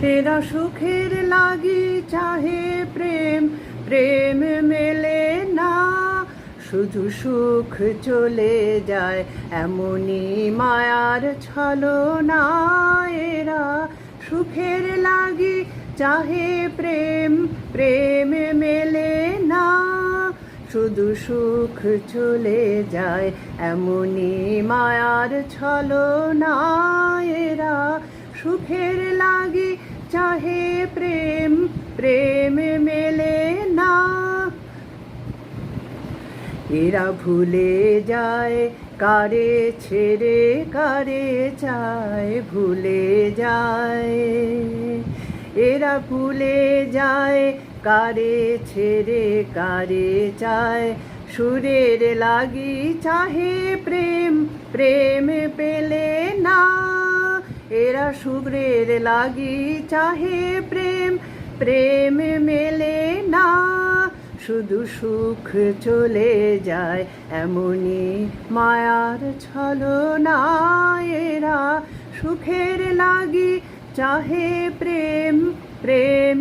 এরা সুখের লাগি চাহে প্রেম, প্রেম মেলে না, শুধু সুখ চলে যায় এমনই মায়ার ছলনা। এরা সুখের লাগি চাহে প্রেম, প্রেম মেলে না, শুধু সুখ চলে যায় এমনই মায়ার ছলনা। এরা সুখের লাগি চাহে প্রেম, প্রেম মেলে না। এরা ভুলে যায় কারে ছেড়ে কারে চায়, ভুলে যায়। এরা ভুলে যায় কারে ছেড়ে কারে চায়, সুরের লাগি চাহে প্রেম, প্রেম পেলে না। এরা সুরের লাগি চাহে প্রেম, প্রেম মেলে না, শুধু সুখ চলে যায় এমনই মায়ার ছলনা। এরা সুখের লাগি চাহে প্রেম, প্রেম